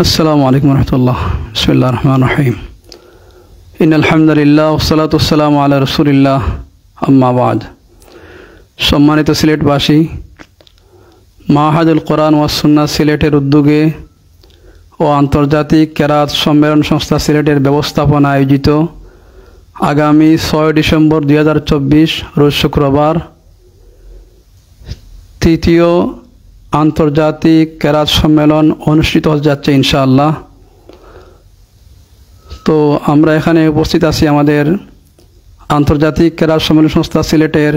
আসসালামু আলাইকুম রহমতুল্লাহ। বিসমিল্লাহির রহমানির রহিম। ইন্নাল হামদুলিল্লাহ ওয়াসসালাতু ওয়াসসালামু আলা রাসূলিল্লাহ, আম্মা বাদ। সম্মানিত সিলেটবাসী, মাহাদুল কোরআন ওয়াস সুন্নাহ সিলেটের উদ্যোগে ও আন্তর্জাতিক কেরাত সম্মেলন সংস্থা সিলেটের ব্যবস্থাপনা আয়োজিত আগামী 6 ডিসেম্বর 2024 রোজ শুক্রবার তৃতীয় আন্তর্জাতিক কেরাত সম্মেলন অনুষ্ঠিত হতে যাচ্ছে ইনশাআল্লাহ। তো আমরা এখানে উপস্থিত আছি আমাদের আন্তর্জাতিক কেরাত সম্মেলন সংস্থা সিলেটের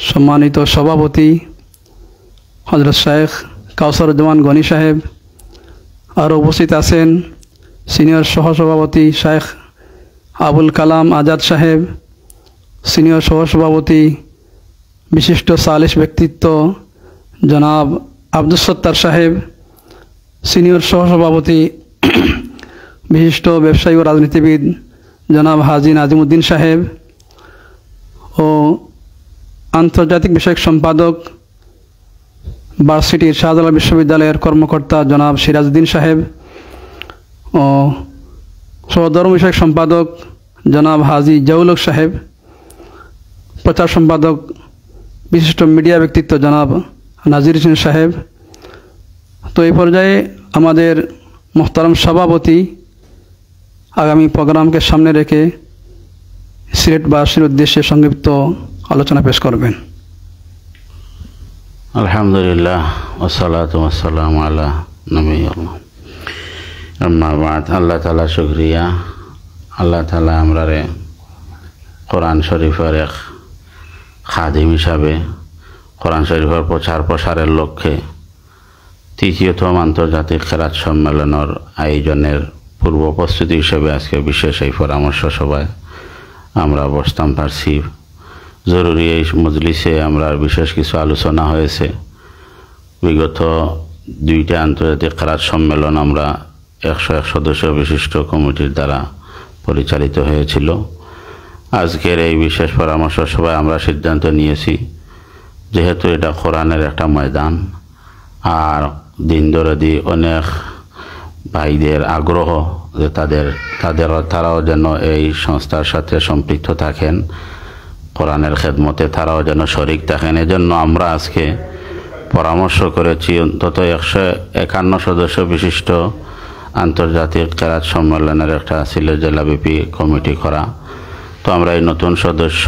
সম্মানিত সভাপতি হযরত শেখ কাউসারুজ্জামান গনি সাহেব, আর উপস্থিত আছেন সিনিয়র সহসভাপতি শেখ আবুল কালাম আজাদ সাহেব, সিনিয়র সহসভাপতি বিশিষ্ট সালিস ব্যক্তিত্ব জনাব আব্দুস সত্তার সাহেব, সিনিয়র সহসভাপতি বিশিষ্ট ব্যবসায়ী ও রাজনীতিবিদ জনাব হাজী নাজিমুদ্দিন সাহেব ও আন্তর্জাতিক বিষয়ক সম্পাদক ভার্সিটির শাহজালাল বিশ্ববিদ্যালয়ের কর্মকর্তা জনাব সিরাজউদ্দিন সাহেব ও সহধর্ম বিষয়ক সম্পাদক জনাব হাজী জাউলক সাহেব, প্রচার সম্পাদক বিশিষ্ট মিডিয়া ব্যক্তিত্ব জনাব নাজির হোসেন সাহেব। তো এই পর্যায়ে আমাদের মোহতারাম সভাপতি আগামী প্রোগ্রামকে সামনে রেখে সিলেটবাসীর উদ্দেশ্যে সংক্ষিপ্ত আলোচনা পেশ করবেন। আলহামদুলিল্লাহ ওয়াসসালাতু ওয়াসসালামু আলা নবিয়্যিল্লাহ, আম্মা বাদ। আল্লাহ তাআলা শুকরিয়া। আল্লাহ তাআলা আমরারে কোরআন শরীফের এক খাদিম হিসাবে কোরআন শরীফের প্রচার প্রসারের লক্ষ্যে তৃতীয়তম আন্তর্জাতিক কেরাত সম্মেলনের আয়োজনের পূর্ব প্রস্তুতি হিসেবে আজকে বিশেষ এই পরামর্শ সভায় আমরা বসতাম পারছি। জরুরি এই মজলিসে আমরা বিশেষ কিছু আলোচনা হয়েছে। বিগত 2টা আন্তর্জাতিক কেরাত সম্মেলন আমরা 101 সদস্য বিশিষ্ট কমিটির দ্বারা পরিচালিত হয়েছিল। আজকের এই বিশেষ পরামর্শ সভায় আমরা সিদ্ধান্ত নিয়েছি, যেহেতু এটা কোরআনের একটা ময়দান আর দিন দরদি অনেক ভাইদের আগ্রহ যে তারাও যেন এই সংস্থার সাথে সম্পৃক্ত থাকেন, কোরআনের খেদমতে তারাও যেন শরিক থাকেন, এজন্য আমরা আজকে পরামর্শ করেছি অন্তত 151 সদস্য বিশিষ্ট আন্তর্জাতিক কেরাত সম্মেলনের একটা সিলেট জেলাব্যাপী কমিটি করা। তো আমরা এই নতুন সদস্য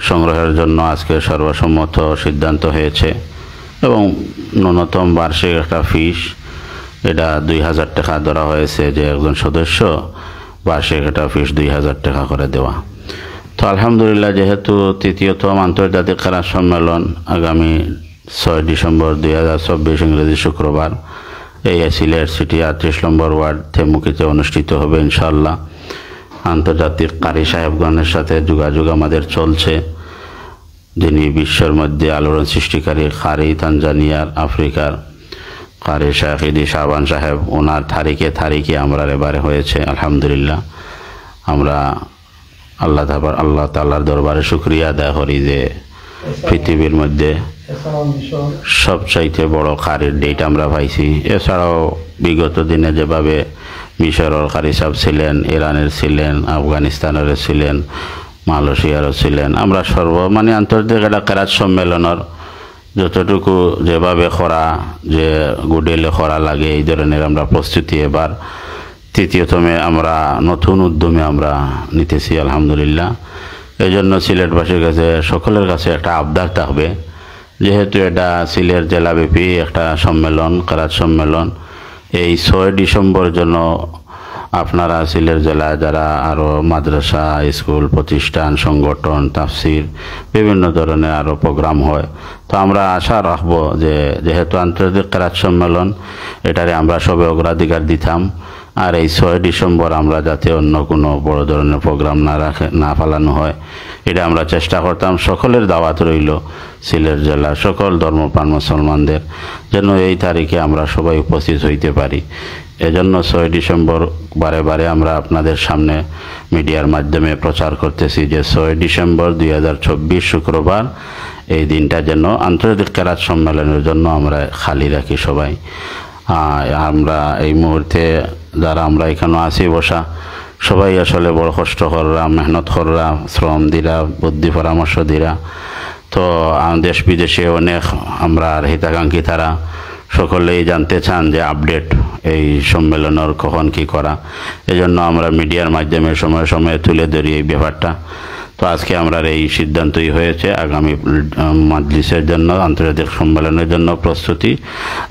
সংগ্রহের জন্য আজকে সর্বসম্মত সিদ্ধান্ত হয়েছে এবং ন্যূনতম বার্ষিক একটা ফিস এটা 2000 টাকা ধরা হয়েছে, যে একজন সদস্য বার্ষিক একটা ফিস 2000 টাকা করে দেওয়া। তো আলহামদুলিল্লাহ, যেহেতু তৃতীয়তম আন্তর্জাতিক কেরাত সম্মেলন আগামী 6 ডিসেম্বর 2024 ইংরেজি শুক্রবার এই সিলেট সিটি 38 নম্বর ওয়ার্ড থেমুকিতে অনুষ্ঠিত হবে ইনশাআল্লাহ। আন্তর্জাতিক কারি সাহেবগণের সাথে যোগাযোগ আমাদের চলছে, যিনি বিশ্বের মধ্যে আলোড়ন সৃষ্টিকারী কারি তানজানিয়ার আফ্রিকার কারি শেখ ইদি শাহবান সাহেব, ওনার তারিখে আমরা এবারে হয়েছে। আলহামদুলিল্লাহ, আমরা আল্লাহ তাআলার দরবারে শুকরিয়া আদায় করি যে পৃথিবীর মধ্যে সবচাইতে বড় কারির ডেট আমরা পাইছি। এছাড়াও বিগত দিনে যেভাবে মিশরের কারি সাহেব ছিলেন, ইরানের ছিলেন, আফগানিস্তানের ছিলেন, মালয়েশিয়ারও ছিলেন, আমরা আন্তর্জাতিক একটা কেরাত সম্মেলনের যতটুকু যেভাবে করা যে গুডেলে করা লাগে এই ধরনের আমরা প্রস্তুতি এবার তৃতীয়তমে আমরা নতুন উদ্যমে আমরা নিতেছি আলহামদুলিল্লাহ। এই জন্য সিলেটবাসীর কাছে সকলের কাছে একটা আবদার থাকবে, যেহেতু এটা সিলেট জেলাব্যাপী একটা সম্মেলন, কেরাত সম্মেলন, এই 6 ডিসেম্বর জন্য আপনারা সিলেট জেলায় যারা আরও মাদ্রাসা, স্কুল, প্রতিষ্ঠান, সংগঠন, তাফসির বিভিন্ন ধরনের আরও প্রোগ্রাম হয়, তো আমরা আশা রাখবো যে যেহেতু আন্তর্জাতিক কেরাত সম্মেলন এটারে আমরা সবে অগ্রাধিকার দিতাম, আর এই 6 ডিসেম্বর আমরা যাতে অন্য কোনো বড় ধরনের প্রোগ্রাম না ফালানো হয় এটা আমরা চেষ্টা করতাম। সকলের দাওয়াত রইল সিলেট জেলার সকল ধর্মপ্রাণ মুসলমানদের যেন এই তারিখে আমরা সবাই উপস্থিত হইতে পারি। এজন্য 6 ডিসেম্বর বারে আমরা আপনাদের সামনে মিডিয়ার মাধ্যমে প্রচার করতেছি যে 6 ডিসেম্বর 2024 শুক্রবার এই দিনটা যেন আন্তর্জাতিক কেরাত সম্মেলনের জন্য আমরা খালি রাখি সবাই। আমরা এই মুহূর্তে যারা আমরা এখানে আছি বসা সবাই আসলে বড় কষ্ট কররা, মেহনত কররা, শ্রম দিরা, বুদ্ধি পরামর্শ দিরা। তো দেশ বিদেশে অনেক আমরা হিতাকাঙ্ক্ষী তারা সকলেই জানতে চান যে আপডেট এই সম্মেলনের কখন কী করা। এজন্য আমরা মিডিয়ার মাধ্যমে সময়ে সময়ে তুলে ধরি এই ব্যাপারটা। তো আজকে আমরা এই সিদ্ধান্তই হয়েছে, আগামী মাজলিসের জন্য, আন্তর্জাতিক সম্মেলনের জন্য প্রস্তুতি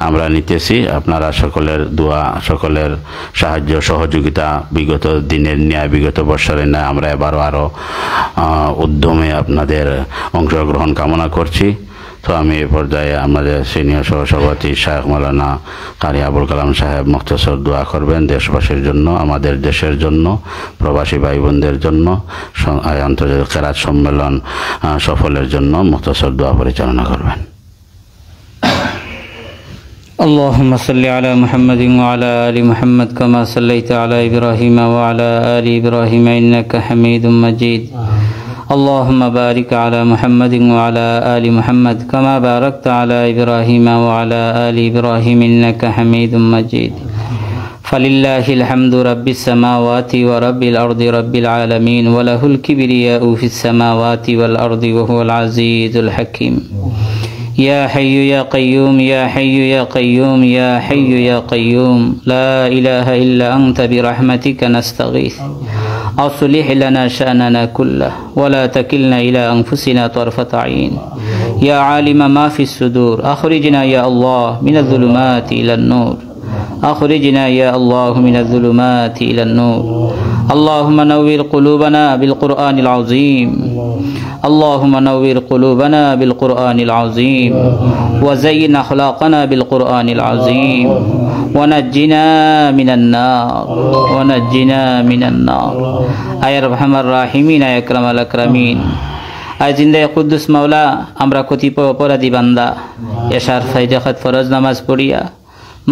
আমরা নিতেছি। আপনারা সকলের দোয়া, সকলের সাহায্য সহযোগিতা, বিগত দিনের ন্যায়, বিগত বৎসরের ন্যায় আমরা এবারও আরও উদ্যমে আপনাদের অংশগ্রহণ কামনা করছি। তো আমি এ পর্যায়ে আমাদের সিনিয়র সহসভাপতি শায়েখ মাওলানা কারি আবুল কালাম সাহেব মুখতসর দোয়া করবেন দেশবাসীর জন্য, আমাদের দেশের জন্য, প্রবাসী ভাই বোনদের জন্য, আন্তর্জাতিক কেরাত সম্মেলন সফলের জন্য মুখতসর দোয়া পরিচালনা করবেন। اللهم صل على محمد وعلى آل محمد كما صليت على إبراهيم وعلى آل إبراهيم إنك حميد مجيد. اللهم بارك على محمد وعلى آل محمد كما باركت على إبراهيم وعلى آل إبراهيم إنك حميد مجيد. فلله الحمد رب السماوات ورب الأرض رب العالمين وله الكبرياء في السماوات والأرض وهو العزيز الحكيم. يا حي يا قيوم يا حي يا قيوم يا حي يا قيوم لا إله إلا أنت برحمتك نستغيث أصلح لنا شأننا كله ولا تكلنا إلى أنفسنا طرفة عين. يا عالم ما في الصدور أخرجنا يا الله من الظلمات إلى النور. أخرجنا يا الله من الظلمات إلى النور. اللهم نور قلوبنا بالقرآن العظيم. اللهم نور قلوبنا بالقرآن العظيم وزين أخلاقنا بالقرآن العظيم ونجنا من النار ونجنا من النار. يا أرحم الراحمين يا أكرم الأكرمين. আজ জিন্দা কুদ্দুস মাওলা আমরা কতিপয় অপরাধী বান্দা এশার ফাইজাখাত ফরজ নামাজ পড়িয়া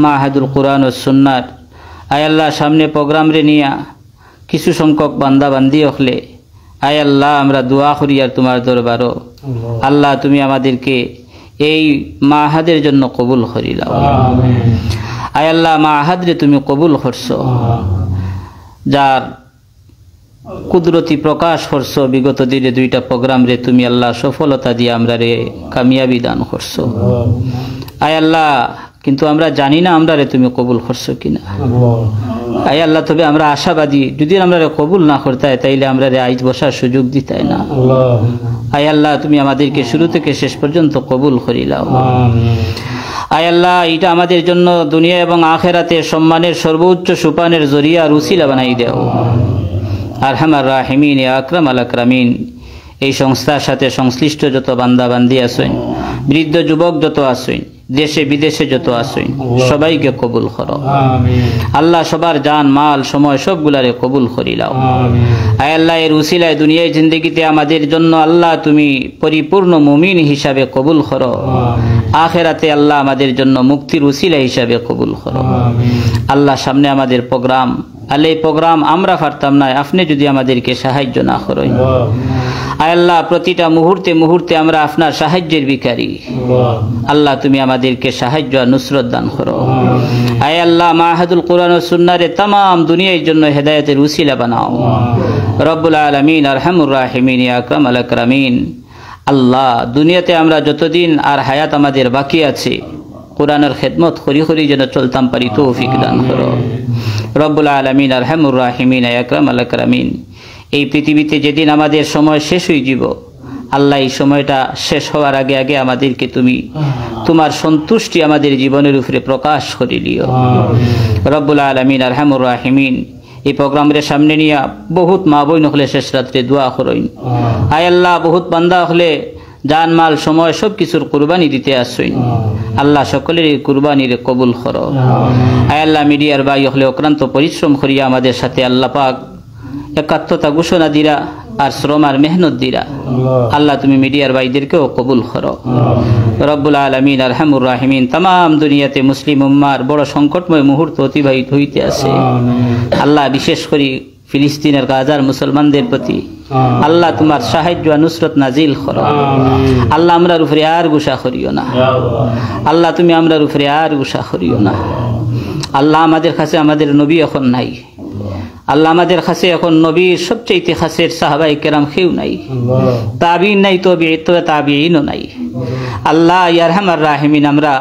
মাহাদুল কুরআন ও সুন্নাত আয় আল্লাহ সামনে প্রোগ্রাম রে নিয়া কিছু সংখ্যক বান্দা বান্দি হলে আয় আল্লাহ আমরা দোয়া করি আর তোমার দরবারও আল্লাহ তুমি আমাদেরকে এই মাহাদের জন্য কবুল করি লাও। আয় আল্লাহ মাহাদ রে তুমি কবুল করছো, যার কুদরতি প্রকাশ করছো বিগত দিনে দুইটা প্রোগ্রাম রে তুমি আল্লাহ সফলতা দিয়ে আমরা রে কামিয়াবি দান করছো। আয় আল্লাহ কিন্তু আমরা জানি না আমরা রে তুমি কবুল করছো কিনা। আয় আল্লাহ তবে আমরা আশাবাদী, যদি আমরা রে কবুল না করতাই তাইলে আমরা রে আইজ বসার সুযোগ দিতাই না। আয় আল্লাহ তুমি আমাদেরকে শুরু থেকে শেষ পর্যন্ত কবুল করিলাও। আয় আল্লাহ এটা আমাদের জন্য দুনিয়া এবং আখেরাতে সম্মানের সর্বোচ্চ সুপানের জরিয়া আর উসিলা বানাই দাও। আরহামার রাহিমিন ইয়া আকরামাল আকরামিন। এই সংস্থার সাথে সংশ্লিষ্ট যত বান্দা বান্দি আছেন, বৃদ্ধ যুবক যত আছেন, দেশে বিদেশে যত আছেন, সবাইকে কবুল করো আল্লাহ। সবার জান মাল সময় সবগুলারে কবুল করিলাও। আয় আল্লাহ এর উসিলায় দুনিয়ায় জিন্দগিতে আমাদের জন্য আল্লাহ তুমি পরিপূর্ণ মুমিন হিসাবে কবুল করো। আখেরাতে আল্লাহ আমাদের জন্য মুক্তির উসিলা হিসাবে কবুল করো আল্লাহ। সামনে আমাদের প্রোগ্রাম, আল্লাহ এই প্রোগ্রাম আমরা পারতাম না আপনি যদি আমাদেরকে সাহায্য না করেন। আয় আল্লাহ প্রতিটা মুহূর্তে মুহূর্তে আমরা আপনার সাহায্যের ভিখারি আল্লাহ, তুমি আমাদেরকে সাহায্য আর নুসরত দান করো। আয় আল্লাহ মাহাদুল কুরআন ও সুন্নাহরে तमाम দুনিয়ার জন্য হেদায়েতের উসিলা বানাও রব্বুল আলামিন আরহামুর রাহিমিন ইয়া আকরামাল আকরামিন। আল্লাহ দুনিয়াতে আমরা যতদিন আর হায়াত আমাদের বাকি আছে কোরআনের খেদমত করি করি যেন চলতাম পারি তৌফিক দান করো রব্বুল আলামিন আরহামুর রাহিমিন ইয়া আকরামাল আকরামিন। এই পৃথিবীতে যেদিন আমাদের সময় শেষ হয়ে যাব আল্লাহ, এই সময়টা শেষ হওয়ার আগে আগে আমাদেরকে তুমি তোমার সন্তুষ্টি আমাদের জীবনের উপরে প্রকাশ করে দিও রব্বুল আলামিন আরহামুর রাহিমিন। এই প্রোগ্রামের সামনে নিয়ে বহুত মা বোন হলে শেষ রাত্রে দোয়া করেন। আয় আল্লাহ বহুত বান্দা হলে জান মাল সময় সব কিছুর কুরবানি দিতে আসছেন আল্লাহ, সকলের এই কুরবানির কবুল করো। আয় আল্লাহ মিডিয়ার ভাই হলে অক্লান্ত পরিশ্রম করিয়া আমাদের সাথে আল্লাহ পাক একাত্মতা ঘোষণা দিরা আর শ্রম আর মেহনত দিরা আল্লাহ, তুমি মিডিয়ার ভাইদেরকেও কবুল করো রব্বুল আলামিন আরহামুর রাহিমিন। तमाम দুনিয়াতে মুসলিম উম্মার বড় সংকটময় মুহূর্ত অতিবাহিত হইতে আছে আল্লাহ, বিশেষ করে ফিলিস্তিনের গাজার মুসলমানদের প্রতি আল্লাহ তোমার সাহায্য আর নুসরত নাজিল করো আল্লাহ। আমরার উপরে আর গুসা করিও না আল্লাহ, তুমি আমরার উপরে আর গুসা করিও না আল্লাহ আমাদের কাছে আমাদের নবী এখন নাই, আল্লাহ আমাদের কাছে এখন নবীর সবচেয়ে কাছের সাহাবায়ে কেরাম কেউ নাই, তাবিঈন নাই, তাবিঈনও নাই। আল্লাহ ইয়া আরহামার রাহিমিন, আমরা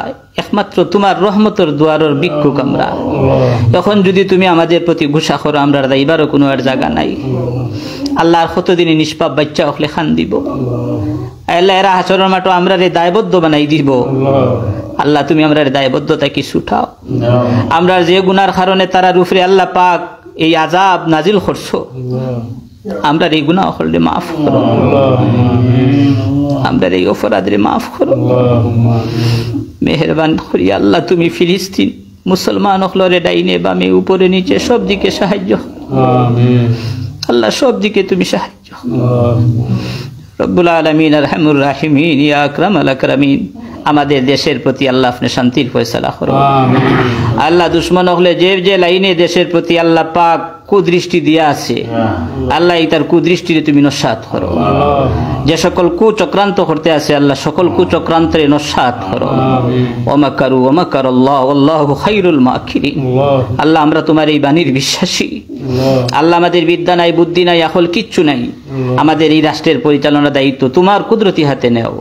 একমাত্র তোমার রহমতের দুয়ারের ভিক্ষুক আমরা। এখন যদি তুমি আমাদের প্রতি গুসা করো, আমরা যাইবারও কোনো আর জায়গা নাই। আল্লাহর কতদিনে নিষ্পাপ বাচ্চা হলে খান দিব আল্লাহ, এরা হাসরের মাঠে আমরা দায়বদ্ধ বানাই দিব। আল্লাহ তুমি আমরা দায়বদ্ধতা কি ছুটাও। আমরা যে গুনার কারণে তারার উপরে আল্লাহ পাক এই আযাব নাজিল করছো, আমরা এই গুনাহ করলে মাফ করো, আমরা এই অপরাধে মাফ করো, মেহেরবান করি আল্লাহ। তুমি ফিলিস্তিন মুসলমান হলরে ডাইনে বামে উপরে নিচে সব দিকে সাহায্য আল্লাহ, সব দিকে তুমি সাহায্য। রব্বুল আলামিন আরহামুর রাহিমিন ইয়া আকরামাল আকরামিন, আমাদের দেশের প্রতি আল্লাহ আপনি শান্তির ফয়সালা করুন। আল্লাহ দুশ্মন হলে যে যে লাইনে দেশের প্রতি আল্লাহ পাক কুদৃষ্টি দিয়া আছে, আল্লাহ তার কুদৃষ্টিরে তুমি নস্যাৎ করো। যে সকল কুচক্রান্ত করতে আছে আল্লাহ সকল কুচক্রান্তের নস্যাৎ করো। ওমাকারু ওমাকারাল্লাহ আল্লাহু খায়রুল মাকিরিন। আল্লাহ আমরা তোমার এই বাণীর বিশ্বাসী। আল্লাহ আমাদের বিদ্যা নাই, বুদ্ধি নাই, আকল কিচ্ছু নাই। আমাদের এই রাষ্ট্রের পরিচালনার দায়িত্ব তোমার কুদরতি হাতে নেও।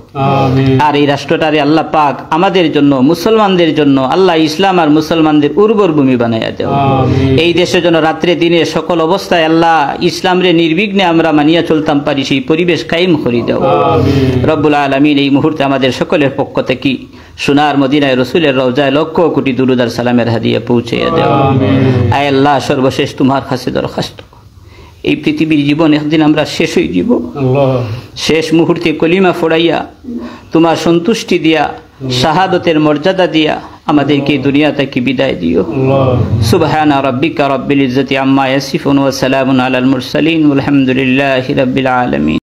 আর এই রাষ্ট্রটারে আল্লাহ পাক আমাদের জন্য, মুসলমানদের জন্য আল্লাহ ইসলাম আর মুসলমানদের উর্বর ভূমি বানাইয়া দেও। এই দেশের জন্য রাত্রে দিনে সকল অবস্থায় আল্লাহ ইসলামরে নির্বিঘ্নে আমরা মানিয়া চলতাম পারি, সেই পরিবেশ কায়েম করে দাও। রব্বুল আলামিন এই মুহূর্তে আমাদের সকলের পক্ষ থেকে সোনার মদিনায় রসুলের রওজায় লক্ষ কোটি দুরুদ আর সালামের হাদিয়া পৌঁছাইয়া দেও। আয় আল্লাহ সর্বশেষ তোমার কাছে দরখাস্ত, এই পৃথিবীর জীবন একদিন আমরা শেষ হয়ে যাব। শেষ মুহূর্তে কলিমা ফোড়াইয়া তোমার সন্তুষ্টি দিয়া, শাহাদতের মর্যাদা দিয়া আমাদেরকে দুনিয়া থেকে বিদায় দিও। সুবহানা রাব্বিকা রাব্বিল ইজ্জাতি আম্মা ইয়াসিফুন ওয়া সালামুন আলাল মুরসালিন ওয়ালহামদুলিল্লাহি রাব্বিল আলামিন।